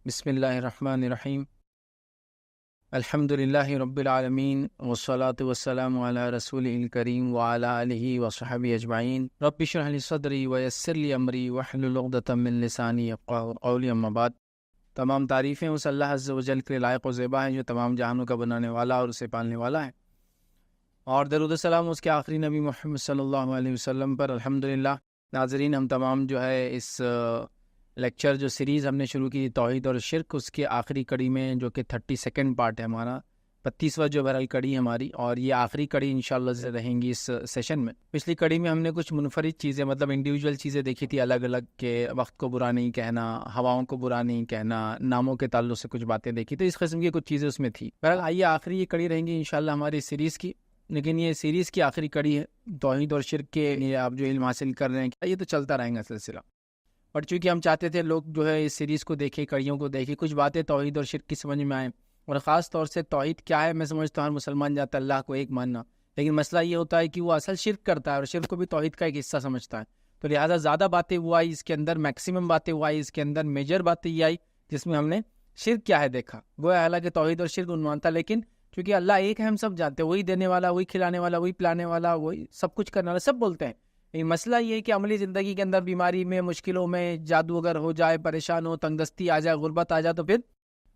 بسم اللہ الرحمن الرحیم الحمد للہ رب العالمین والصلاة والسلام علی رسول الکریم وعلی آلہ وصحبہ اجمعین رب اشرح لی صدری ویسر لی امری واحلل عقدۃ من لسانی یفقہوا قولی اما بعد۔ تمام تعریفیں اس اللہ عز و جل کے لائق و زیبا ہیں جو تمام جہانوں کا بنانے والا اور اسے پالنے والا ہے، اور درود و سلام اس کے آخری نبی محمد صلی اللہ علیہ وسلم پر۔ الحمدللہ ناظرین، ہم تمام جو ہے اس لیکچر جو سیریز ہم نے شروع کی توحید اور شرک، اس کے آخری کڑی میں جو کہ 32واں پارٹ ہے ہمارا، 32واں جو بہرحال کڑی ہے ہماری، اور یہ آخری کڑی انشاءاللہ سے رہیں گی اس سیشن میں۔ پچھلی کڑی میں ہم نے کچھ منفرد چیزیں، مطلب انڈیویجول چیزیں دیکھی تھی، الگ الگ، کہ وقت کو برا نہیں کہنا، ہواؤں کو برا نہیں کہنا، ناموں کے تعلق سے کچھ باتیں دیکھی، تو اس قسم کی کچھ چیزیں اس میں تھی۔ بہرحال آئیے آخری یہ کڑی رہیں گی انشاءاللہ ہماری سیریز کی، لیکن یہ سیریز کی آخری کڑی ہے توحید اور شرک کے لیے آپ جو علم حاصل کر رہے ہیں، یہ تو چلتا رہے گا سلسلہ، اور چونکہ ہم چاہتے تھے لوگ جو ہے اس سیریز کو دیکھیں، کڑیوں کو دیکھیں، کچھ باتیں توحید اور شرک کی سمجھ میں آئیں، اور خاص طور سے توحید کیا ہے۔ میں سمجھتا ہوں ہر مسلمان جاتا ہے اللہ کو ایک ماننا، لیکن مسئلہ یہ ہوتا ہے کہ وہ اصل شرک کرتا ہے اور شرک کو بھی توحید کا ایک حصہ سمجھتا ہے، تو لہٰذا زیادہ باتیں وہ آئی اس کے اندر، میکسیمم باتیں وہ آئی اس کے اندر، میجر باتیں یہ آئی جس میں ہم نے شرک کیا ہے دیکھا۔ گویا حالانکہ توحید اور شرک عنوان تھا، لیکن چونکہ اللہ ایک ہے، ہم سب جانتے ہیں، وہی دینے والا، وہی کھلانے والا، وہی پلانے والا، وہی سب کچھ کرنے والا، سب بولتے ہیں۔ مسئلہ یہ ہے کہ عملی زندگی کے اندر بیماری میں، مشکلوں میں، جادو اگر ہو جائے، پریشان ہو، تنگ دستی آ جائے، غربت آ جائے، تو پھر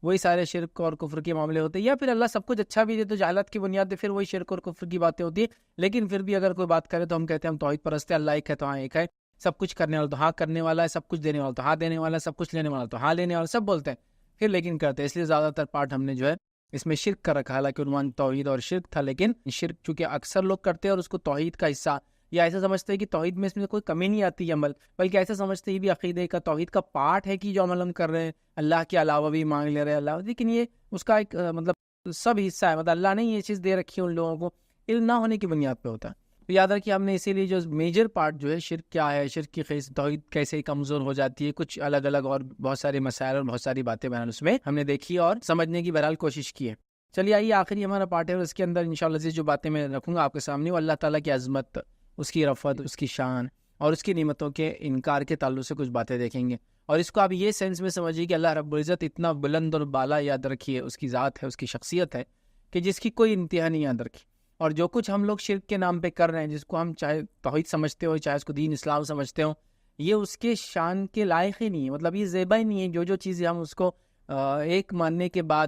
وہی سارے شرک اور کفر کے معاملے ہوتے ہیں، یا پھر اللہ سب کچھ اچھا بھی دے تو جہالت کی بنیاد پہ پھر وہی شرک اور کفر کی باتیں ہوتی ہیں۔ لیکن پھر بھی اگر کوئی بات کرے تو ہم کہتے ہیں ہم توحید پرست ہیں، اللہ ایک ہے تو ہاں ایک ہے، سب کچھ کرنے والا تو ہاں کرنے والا ہے، سب کچھ دینے والا تو ہاں دینے والا ہے، سب کچھ لینے والا تو ہاں لینے والا، سب بولتے ہیں، پھر لیکن کرتے ہیں۔ اس لیے زیادہ تر پارٹ ہم نے جو ہے اس میں شرک کا رکھا، حالانکہ عنوان توحید اور شرک تھا، لیکن شرک چونکہ اکثر لوگ کرتے ہیں اور اس کو توحید کا حصہ، یا ایسا سمجھتے ہیں کہ توحید میں اس میں کوئی کمی نہیں آتی عمل، بلکہ ایسا سمجھتے ہیں یہ بھی عقیدے کا توحید کا پارٹ ہے کہ جو عمل ہم کر رہے ہیں اللہ کے علاوہ بھی مانگ لے رہے ہیں اللہ، لیکن یہ اس کا ایک مطلب سب حصہ ہے، مطلب اللہ نے یہ چیز دے رکھی ہے ان لوگوں کو، علم نہ ہونے کی بنیاد پہ ہوتا ہے۔ تو یاد رکھیے ہم نے اسی لیے جو میجر پارٹ جو ہے شرک کیا ہے، شرک کی خیز توحید کیسے کمزور ہو جاتی ہے، کچھ الگ الگ اور بہت سارے مسائل اور بہت ساری باتیں بہرحال اس میں ہم نے دیکھی اور سمجھنے کی بہرحال کوشش کی ہے۔ چلیے آئیے آخری ہمارا پارٹ ہے، اور اس کے اندر انشاءاللہ جو باتیں میں رکھوں گا آپ کے سامنے، وہ اللہ تعالیٰ کی عظمت، اس کی رفعت، اس کی شان اور اس کی نعمتوں کے انکار کے تعلق سے کچھ باتیں دیکھیں گے، اور اس کو آپ یہ سینس میں سمجھیے کہ اللہ رب العزت اتنا بلند اور بالا، یاد رکھیے اس کی ذات ہے، اس کی شخصیت ہے کہ جس کی کوئی انتہا نہیں، یاد رکھیے۔ اور جو کچھ ہم لوگ شرک کے نام پہ کر رہے ہیں، جس کو ہم چاہے توحید سمجھتے ہو، چاہے اس کو دین اسلام سمجھتے ہو، یہ اس کے شان کے لائق ہی نہیں ہے، مطلب یہ زیبا ہی نہیں ہے۔ جو چیزیں ہم اس کو ایک ماننے کے بعد،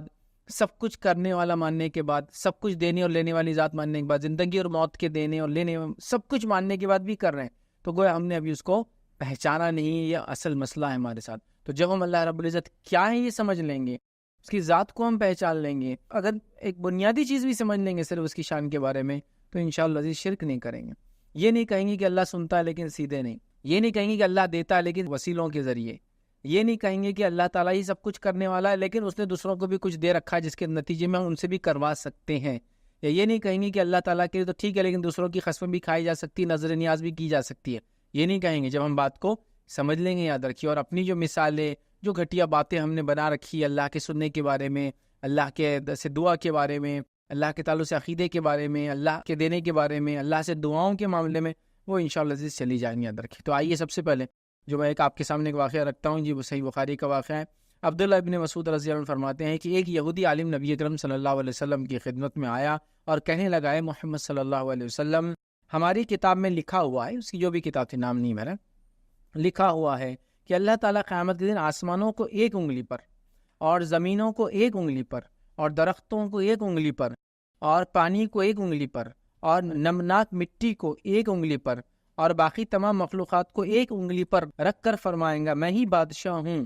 سب کچھ کرنے والا ماننے کے بعد، سب کچھ دینے اور لینے والی ذات ماننے کے بعد، زندگی اور موت کے دینے اور لینے، سب کچھ ماننے کے بعد بھی کر رہے ہیں، تو گویا ہم نے ابھی اس کو پہچانا نہیں، یہ اصل مسئلہ ہے ہمارے ساتھ۔ تو جب ہم اللہ رب العزت کیا ہے یہ سمجھ لیں گے، اس کی ذات کو ہم پہچان لیں گے، اگر ایک بنیادی چیز بھی سمجھ لیں گے صرف اس کی شان کے بارے میں، تو انشاءاللہ عزیز شرک نہیں کریں گے۔ یہ نہیں کہیں گے کہ اللہ سنتا ہے لیکن سیدھے نہیں، یہ نہیں کہیں گے کہ اللہ دیتا ہے لیکن وسیلوں کے ذریعے، یہ نہیں کہیں گے کہ اللہ تعالیٰ ہی سب کچھ کرنے والا ہے لیکن اس نے دوسروں کو بھی کچھ دے رکھا ہے جس کے نتیجے میں ہم ان سے بھی کروا سکتے ہیں، یا یہ نہیں کہیں گے کہ اللہ تعالیٰ کے لیے تو ٹھیک ہے لیکن دوسروں کی قسمیں بھی کھائی جا سکتی ہے، نظر نیاز بھی کی جا سکتی ہے، یہ نہیں کہیں گے۔ جب ہم بات کو سمجھ لیں گے، یاد رکھیے، اور اپنی جو مثالیں، جو گھٹیا باتیں ہم نے بنا رکھی ہے اللہ کے سننے کے بارے میں، اللہ کے سے دعا کے بارے میں، اللہ کے تعلق سے عقیدے کے بارے میں، اللہ کے دینے کے بارے میں، اللہ سے دعاؤں کے معاملے میں، وہ انشاءاللہ عزیز چلی جائیں گی، یاد رکھیے۔ تو آئیے سب سے پہلے جو میں ایک آپ کے سامنے ایک واقعہ رکھتا ہوں، جی وہ صحیح بخاری کا واقعہ ہے۔ عبداللہ ابن مسعود رضی اللہ عنہ فرماتے ہیں کہ ایک یہودی عالم نبی اکرم صلی اللہ علیہ وسلم کی خدمت میں آیا اور کہنے لگا، اے محمد صلی اللہ علیہ وسلم، ہماری کتاب میں لکھا ہوا ہے، اس کی جو بھی کتاب تھی، نام نہیں میرا، لکھا ہوا ہے کہ اللہ تعالیٰ قیامت کے دن آسمانوں کو ایک انگلی پر، اور زمینوں کو ایک انگلی پر، اور درختوں کو ایک انگلی پر، اور پانی کو ایک انگلی پر، اور نمناک مٹی کو ایک انگلی پر، اور باقی تمام مخلوقات کو ایک انگلی پر رکھ کر فرمائیں گا، میں ہی بادشاہ ہوں۔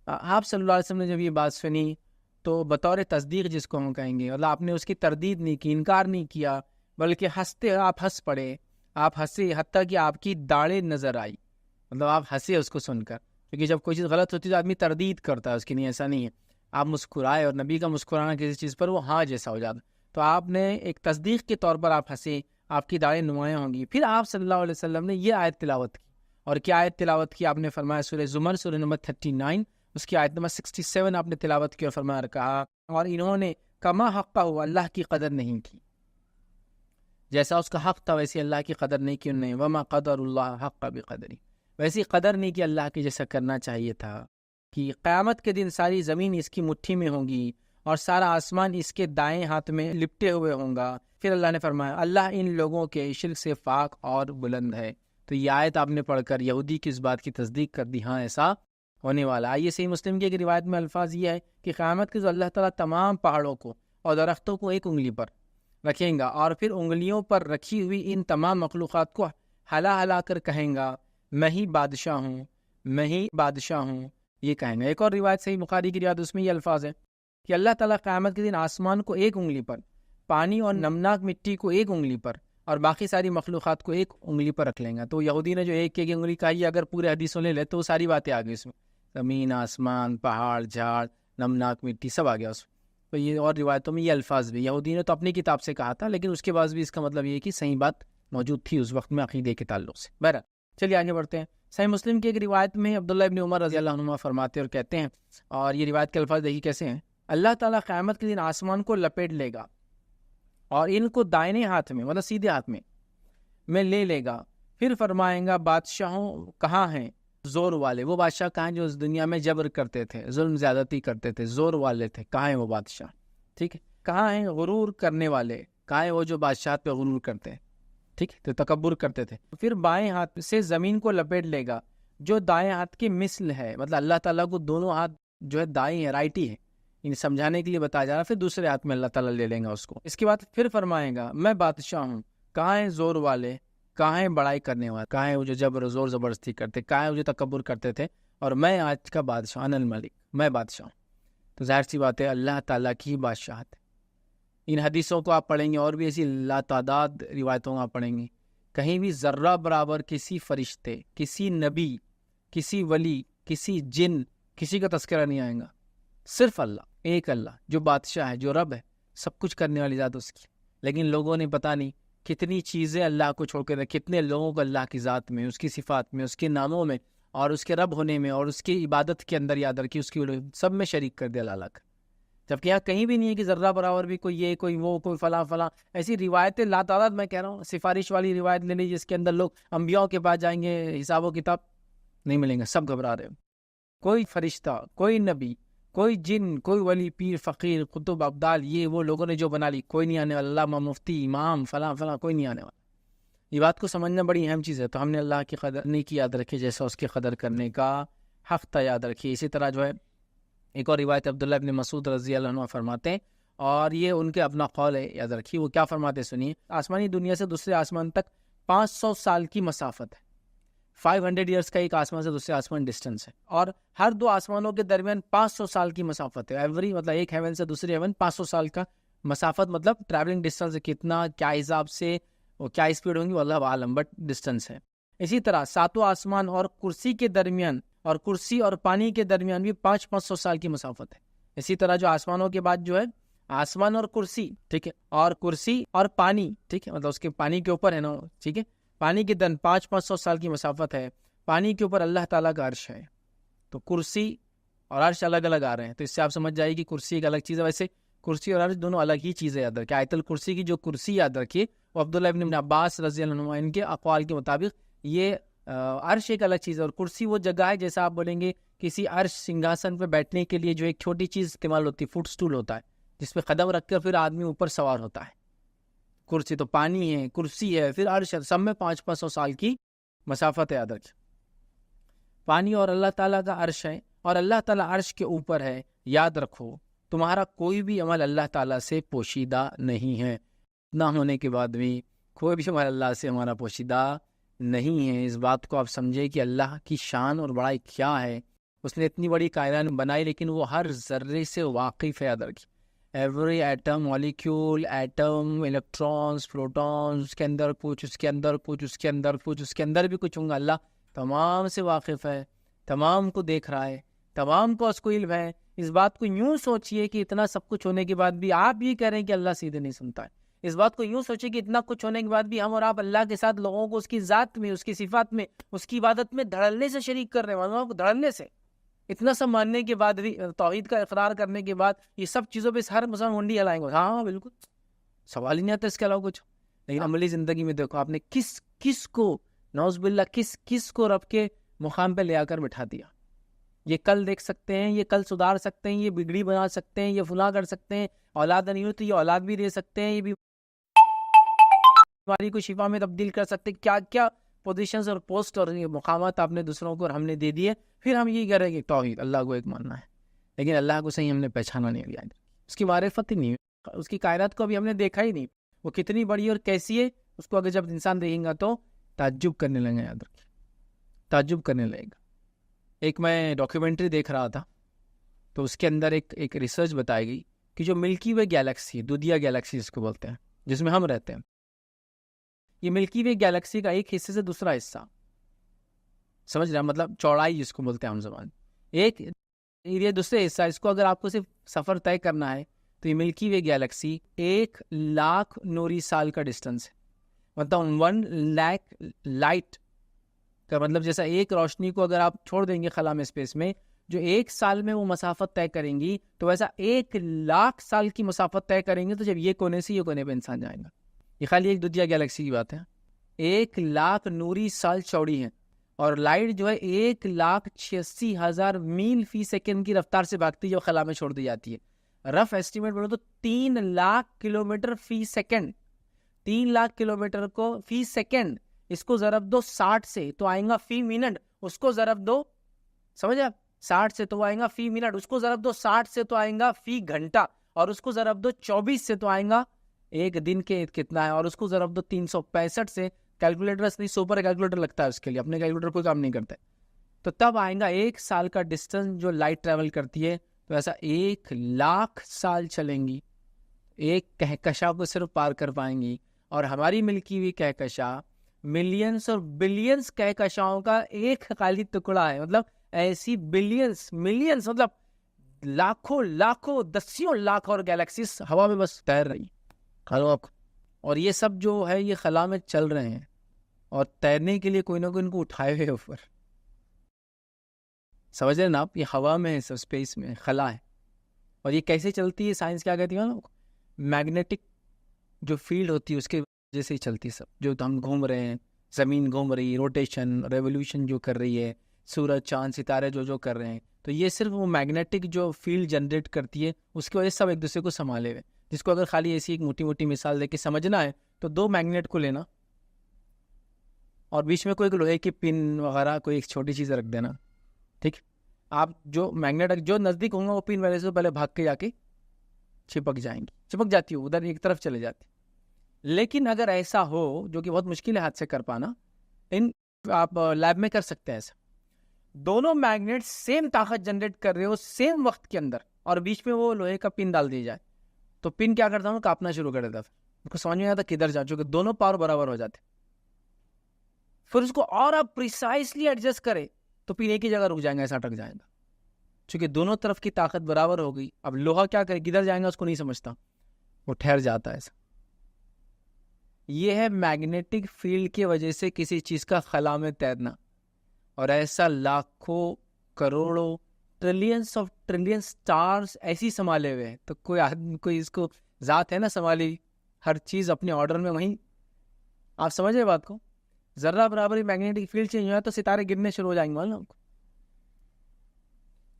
آپ صلی اللہ علیہ وسلم نے جب یہ بات سنی تو بطور تصدیق جس کو ہم کہیں گے، اللہ آپ نے اس کی تردید نہیں کی، انکار نہیں کیا، بلکہ ہنستے آپ ہنس پڑے، آپ ہنسے، حتیٰ کہ آپ کی داڑھیں نظر آئی، مطلب آپ ہنسے اس کو سن کر، کیونکہ جب کوئی چیز غلط ہوتی ہے تو آدمی تردید کرتا ہے اس کی، نہیں ایسا نہیں ہے، آپ مسکرائے، اور نبی کا مسکرانا کسی چیز پر وہ ہاں جیسا ہو جاتا، تو آپ نے ایک تصدیق کے طور پر آپ ہنسے، آپ کی داڑھیں نمایاں ہوں گی۔ پھر آپ صلی اللہ علیہ وسلم نے یہ آیت تلاوت کی، اور کیا آیت تلاوت کی؟ آپ نے فرمایا سورہ زمر، سورہ نمبر 39، اس کی آیت نمبر 67 آپ نے تلاوت کی، اور فرمایا کہا، اور انہوں نے کما حق ہوا، اللہ کی قدر نہیں کی، جیسا اس کا حق تھا ویسی اللہ کی قدر نہیں کی انہوں نے، وما قدر اللہ حق بقدری، ویسی قدر نہیں کی اللہ کی جیسا کرنا چاہیے تھا۔ کہ قیامت کے دن ساری زمین اس کی مٹھی میں ہوگی اور سارا آسمان اس کے دائیں ہاتھ میں لپٹے ہوئے ہوں گا. پھر اللہ نے فرمایا اللہ ان لوگوں کے شرک سے پاک اور بلند ہے. تو یہ آیت آپ نے پڑھ کر یہودی کی اس بات کی تصدیق کر دی، ہاں ایسا ہونے والا. آئیے صحیح مسلم کی ایک روایت میں الفاظ یہ ہے کہ قیامت کے جو اللہ تعالیٰ تمام پہاڑوں کو اور درختوں کو ایک انگلی پر رکھیں گا اور پھر انگلیوں پر رکھی ہوئی ان تمام مخلوقات کو ہلا ہلا کر کہیں گا میں ہی بادشاہ ہوں، میں ہی بادشاہ ہوں، یہ کہیں گا. ایک اور روایت صحیح بخاری کی روایت، اس میں یہ الفاظ ہے کہ اللہ تعالیٰ قیامت کے دن آسمان کو ایک انگلی پر، پانی اور نمناک مٹی کو ایک انگلی پر اور باقی ساری مخلوقات کو ایک انگلی پر رکھ لیں گا. تو یہودی نے جو ایک ایک انگلی کہی، اگر پورے حدیثوں لے لے تو وہ ساری باتیں آ گئی اس میں، زمین، آسمان، پہاڑ، جھاڑ، نمناک مٹی، سب آ گیا اس میں. تو یہ اور روایتوں میں یہ الفاظ بھی یہودی نے تو اپنی کتاب سے کہا تھا، لیکن اس کے بعد بھی اس کا مطلب یہ ہے کہ صحیح بات موجود تھی اس وقت میں عقیدے کے تعلق سے. بہرحال چلیے آگے بڑھتے ہیں. صحیح مسلم کی ایک روایت میں عبداللہ ابن عمر رضی اللہ عنہما فرماتے اور کہتے ہیں، اور یہ روایت کے الفاظ دیکھیے کیسے ہیں، اللہ تعالیٰ قیامت کے دن آسمان کو لپیٹ لے گا اور ان کو دائنے ہاتھ میں، مطلب سیدھے ہاتھ میں لے لے گا. پھر فرمائیں گا بادشاہوں کہاں ہیں زور والے، وہ بادشاہ کہاں ہیں جو اس دنیا میں جبر کرتے تھے، ظلم زیادتی کرتے تھے، زور والے تھے، کہاں ہیں وہ بادشاہ؟ ٹھیک ہے. کہاں ہیں غرور کرنے والے، کہاں ہیں وہ جو بادشاہت پہ غرور کرتے ہیں، ٹھیک ہے، تو تکبر کرتے تھے. پھر بائیں ہاتھ سے زمین کو لپیٹ لے گا جو دائیں ہاتھ کے مثل ہے، مطلب اللہ تعالیٰ کو دونوں ہاتھ جو ہے دائیں ہے، رائٹی ہے، ان سمجھانے کے لیے بتایا جا رہا ہے. پھر دوسرے ہاتھ میں اللہ تعالیٰ لے لیں گا اس کو. اس کے بعد پھر فرمائے گا میں بادشاہ ہوں، کہاں ہیں زور والے، کہاں ہیں بڑائی کرنے والے، کہاں ہیں وہ جو جبر و زور زبردستی کرتے، کہاں ہیں وہ جو تکبر کرتے تھے، اور میں آج کا بادشاہ، انا الملک، میں بادشاہ ہوں. تو ظاہر سی بات ہے اللہ تعالیٰ کی بادشاہت. ان حدیثوں کو آپ پڑھیں گے اور بھی ایسی لاتعداد روایتوں کو آپ پڑھیں گے، کہیں بھی ذرہ برابر کسی فرشتے، کسی نبی، کسی ولی، کسی جن، کسی کا تذکرہ نہیں آئے گا. صرف اللہ، ایک اللہ جو بادشاہ ہے، جو رب ہے، سب کچھ کرنے والی ذات اس کی. لیکن لوگوں نے پتہ نہیں کتنی چیزیں اللہ کو چھوڑ کے کتنے لوگوں کو اللہ کی ذات میں، اس کی صفات میں، اس کے ناموں میں اور اس کے رب ہونے میں اور اس کی عبادت کے اندر یاد رکھی، اس کی سب میں شریک کر دیا اللہ کا. جبکہ یہاں کہیں بھی نہیں ہے کہ ذرہ برابر بھی کوئی یہ، کوئی وہ، کوئی فلاں فلاں. ایسی روایتیں لاتعداد، میں کہہ رہا ہوں. سفارش والی روایت لے لیجیے جس کے اندر لوگ انبیاء کے پاس جائیں گے، حساب و کتاب نہیں ملیں گے، سب گھبرا رہے ہو. کوئی فرشتہ، کوئی نبی، کوئی جن، کوئی ولی، پیر، فقیر، قطب، ابدال، یہ وہ لوگوں نے جو بنا لی، کوئی نہیں آنے والا. علامہ، مفتی، امام، فلاں فلاں، کوئی نہیں آنے والا. یہ بات کو سمجھنا بڑی اہم چیز ہے. تو ہم نے اللہ کی قدر نہیں کی یاد رکھی جیسا اس کی قدر کرنے کا حق تھا یاد رکھیے. اسی طرح جو ہے ایک اور روایت عبداللہ ابن مسعود رضی اللہ عنہ فرماتے ہیں، اور یہ ان کے اپنا قول ہے، یاد رکھیے. وہ کیا فرماتے سنیے، آسمانی دنیا سے دوسرے آسمان تک 500 سال کی مسافت ہے. 500 ایئرس کا ایک آسمان سے دوسرے آسمان ڈسٹنس ہے، اور ہر دو آسمانوں کے درمیان 500 سال کی مسافت ہے. ایوری مطلب ایک ہیون سے دوسرے ہیون 500 سال کا مسافت، مطلب ٹریولنگ ڈسٹنس کتنا، کیا حساب سے، وہ کیا اسپیڈ ہوں گی واللہ عالم، بٹ ڈسٹنس ہے. اسی طرح ساتوں آسمان اور کرسی کے درمیان، اور کرسی اور پانی کے درمیان بھی 500 سال کی مسافت ہے. اسی طرح جو آسمانوں کے بعد جو ہے آسمان اور کرسی، ٹھیک ہے، اور کرسی اور پانی، ٹھیک ہے، مطلب اس کے پانی کے اوپر ہے نا، ٹھیک ہے، پانی کے درمیان 500 سال کی مسافت ہے. پانی کے اوپر اللہ تعالیٰ کا عرش ہے. تو کرسی اور عرش الگ الگ آ رہے ہیں، تو اس سے آپ سمجھ جائے کہ کرسی ایک الگ چیز ہے. ویسے کرسی اور عرش دونوں الگ ہی چیزیں یاد رکھیں. آیت الکرسی کی جو کرسی یاد رکھیے وہ عبداللہ ابن عباس رضی اللہ عنہ ان کے اقوال کے مطابق یہ عرش ایک الگ چیز ہے، اور کرسی وہ جگہ ہے جیسا آپ بولیں گے کسی عرش سنگھاسن پہ بیٹھنے کے لیے جو ایک چھوٹی چیز استعمال ہوتی ہے، فٹ سٹول ہوتا ہے جس پہ قدم رکھ کر پھر آدمی اوپر سوار ہوتا ہے. کرسی تو پانی ہے، کرسی ہے، پھر عرش ہے، سب میں 500 سال کی مسافت ہے. یاد رکھیں پانی اور اللہ تعالیٰ کا عرش ہے، اور اللہ تعالیٰ عرش کے اوپر ہے. یاد رکھو تمہارا کوئی بھی عمل اللہ تعالیٰ سے پوشیدہ نہیں ہے. نہ ہونے کے بعد بھی کوئی بھی عمل اللہ سے ہمارا پوشیدہ نہیں ہے. اس بات کو آپ سمجھے کہ اللہ کی شان اور بڑائی کیا ہے. اس نے اتنی بڑی کائنات بنائی لیکن وہ ہر ذرے سے واقف ہے. یاد رکھیں every atom, molecule, atom, electrons, protons, اس کے اندر کچھ، اس کے اندر کچھ، اس کے اندر کچھ، اس کے اندر بھی کچھ ہوں گا. اللہ تمام سے واقف ہے، تمام کو دیکھ رہا ہے، تمام کو اس کو علم ہے. اس بات کو یوں سوچئے کہ اتنا سب کچھ ہونے کے بعد بھی آپ یہ کہہ رہے ہیں کہ اللہ سیدھے نہیں سنتا ہے. اس بات کو یوں سوچے کہ اتنا کچھ ہونے کے بعد بھی ہم اور آپ اللہ کے ساتھ لوگوں کو اس کی ذات میں، اس کی صفات میں، اس کی عبادت میں دھڑلنے سے شریک کر رہے ہیں. لوگوں کو دھڑلنے سے، اتنا سب ماننے کے بعد بھی، توحید کا اقرار کرنے کے بعد یہ سب چیزوں پہ ہر مسلمان منڈی ہلائیں گے. ہاں بالکل، سوال ہی نہیں آتا اس کے علاوہ کچھ. لیکن عملی زندگی میں دیکھو آپ نے کس کو، نعوذ باللہ، کس کو رب کے مقام پہ لے آ کر بٹھا دیا. یہ کل دیکھ سکتے ہیں، یہ کل سدھار سکتے ہیں، یہ بگڑی بنا سکتے ہیں، یہ فلاں کر سکتے ہیں، اولاد نہیں ہوتی یہ اولاد بھی دے سکتے ہیں، یہ بیماری کو شفا میں تبدیل کر سکتے ہیں. کیا کیا پوزیشنز اور پوسٹ اور مقامات آپ نے دوسروں کو اور ہم نے دے دیے. پھر ہم یہ کہہ رہے ہیں کہ توحید، اللہ کو ایک ماننا ہے، لیکن اللہ کو صحیح ہم نے پہچانا نہیں لیا، اس کی معرفت ہی نہیں، اس کی کائنات کو ابھی ہم نے دیکھا ہی نہیں، وہ کتنی بڑی اور کیسی ہے اس کو اگر جب انسان دیکھیں گا تو تعجب کرنے لگے گا. یاد رکھیے تعجب کرنے لگے گا. ایک میں ڈاکیومنٹری دیکھ رہا تھا تو اس کے اندر ایک ریسرچ بتائی گئی کہ جو ملکی وے گیلیکسی ہے، دودھیا گیلیکسی جس کو بولتے ہیں، جس میں ہم رہتے ہیں، یہ ملکی وے گیلیکسی کا ایک حصے سے دوسرا حصہ، سمجھ رہے ہیں مطلب چوڑائی جس کو بولتے ہیں ہم زبان، ایک یہ دوسرے حصہ، اس کو اگر آپ کو صرف سفر طے کرنا ہے تو یہ ملکی وے گیلیکسی 1,00,000 نوری سال کا ڈسٹینس ہے. مطلب 1,00,000 لائٹ کا مطلب جیسا ایک روشنی کو اگر آپ چھوڑ دیں گے خلا میں اسپیس میں، جو 1 سال میں وہ مسافت طے کریں گی تو ویسا 1,00,000 سال کی مسافت طے کریں گے. تو جب یہ کونے سے یہ کونے پہ انسان جائے گا، یہ خالی ایک دودھیا گیلیکسی کی بات ہے. 1,00,000 نوری سال چوڑی ہے اور لائٹ جو ہے 1,86,000 میل فی سیکنڈ کی رفتار سے بھاگتی ہے جو خلا میں چھوڑ دی جاتی ہے. رف ایسٹیمیٹ بولو تو 3,00,000 کلومیٹر فی سیکنڈ، 3,00,000 کلومیٹر کو فی سیکنڈ، اس کو ضرب دو 60 سے تو آئیں گا فی منٹ، اس کو ضرب دو، سمجھ آپ 60 سے تو آئیں گا فی منٹ، اس کو ضرب دو 60 سے تو آئیں گا فی گھنٹہ، اور اس کو ضرب دو 24 سے تو آئیں گا ایک دن کے کتنا ہے، اور اس کو ضرب دو 365 سے، کیلکولیٹر نہیں سپر کیلکولیٹر لگتا ہے اس کے لیے، اپنے کیلکولیٹر کوئی کام نہیں کرتا ہے، تو تب آئیں گا 1 سال کا ڈسٹینس جو لائٹ ٹریول کرتی ہے. تو ایسا 1,00,000 سال چلیں گی، ایک کہکشاں کو صرف پار کر پائیں گی. اور ہماری ملکی ہوئی کہکشاں ملینز اور بلینز کہکشاؤں کا ایک خالی ٹکڑا ہے. مطلب ایسی بلینز ملینز مطلب لاکھوں دسیوں لاکھ اور گیلیکسیز ہوا میں بس تیر رہی اور یہ سب جو ہے یہ خلا میں چل رہے ہیں اور تیرنے کے لیے کوئی نہ کوئی ان کو اٹھائے ہوئے اوپر. سمجھ رہے نا آپ، یہ ہوا میں ہے، سب اسپیس میں خلا ہے. اور یہ کیسے چلتی ہے، سائنس کیا کہتی ہے نا، میگنیٹک جو فیلڈ ہوتی ہے اس کے وجہ سے ہی چلتی ہے. سب جو ہم گھوم رہے ہیں، زمین گھوم رہی ہے، روٹیشن ریولیوشن جو کر رہی ہے، سورج چاند ستارے جو کر رہے ہیں، تو یہ صرف وہ میگنیٹک جو فیلڈ جنریٹ کرتی ہے اس کی وجہ سے سب ایک دوسرے کو سنبھالے ہوئے. جس کو اگر خالی ایسی ایک موٹی مثال دے کے سمجھنا ہے تو 2 میگنیٹ کو لینا اور بیچ میں کوئی ایک لوہے کی پن وغیرہ کوئی ایک چھوٹی چیز رکھ دینا، ٹھیک. آپ جو میگنیٹ جو نزدیک ہوں گا وہ پن والے سے پہلے بھاگ کے جا کے چپک جاتی ہو ادھر ایک طرف چلے جاتی. لیکن اگر ایسا ہو، جو کہ بہت مشکل ہے ہاتھ سے کر پانا، آپ لیب میں کر سکتے ہیں ایسا، دونوں میگنیٹ سیم طاقت جنریٹ کر رہے ہو سیم وقت کے اندر، اور بیچ میں وہ لوہے کا پن ڈال دیا جائے تو پن کیا کرتا ہوں کاپنا شروع کر دیتا. ان کو سمجھ میں آتا کدھر جا چکے، دونوں پاور برابر ہو جاتے. پھر اس کو اور آپ پریسائسلی ایڈجسٹ کرے تو پن ایک ہی جگہ رک جائیں گا، ایسا اٹک جائے گا، چونکہ دونوں طرف کی طاقت برابر ہو گئی. اب لوہا کیا کرے، کدھر جائیں گا اس کو نہیں سمجھتا، وہ ٹھہر جاتا ہے. ایسا یہ ہے میگنیٹک فیلڈ کی وجہ سے کسی چیز کا خلا میں تیرنا. اور ایسا لاکھوں کروڑوں ٹریلینس آف ٹریلین سٹارز ایسی سنبھالے ہوئے ہیں. تو کوئی آدمی کوئی اس کو ذات ہے نا سنبھالی، ہر چیز اپنے آرڈر میں. وہیں آپ سمجھ رہے بات کو، ذرہ برابر میگنیٹک فیلڈ چینج ہوا تو ستارے گرنے شروع ہو جائیں گے معلوم کو.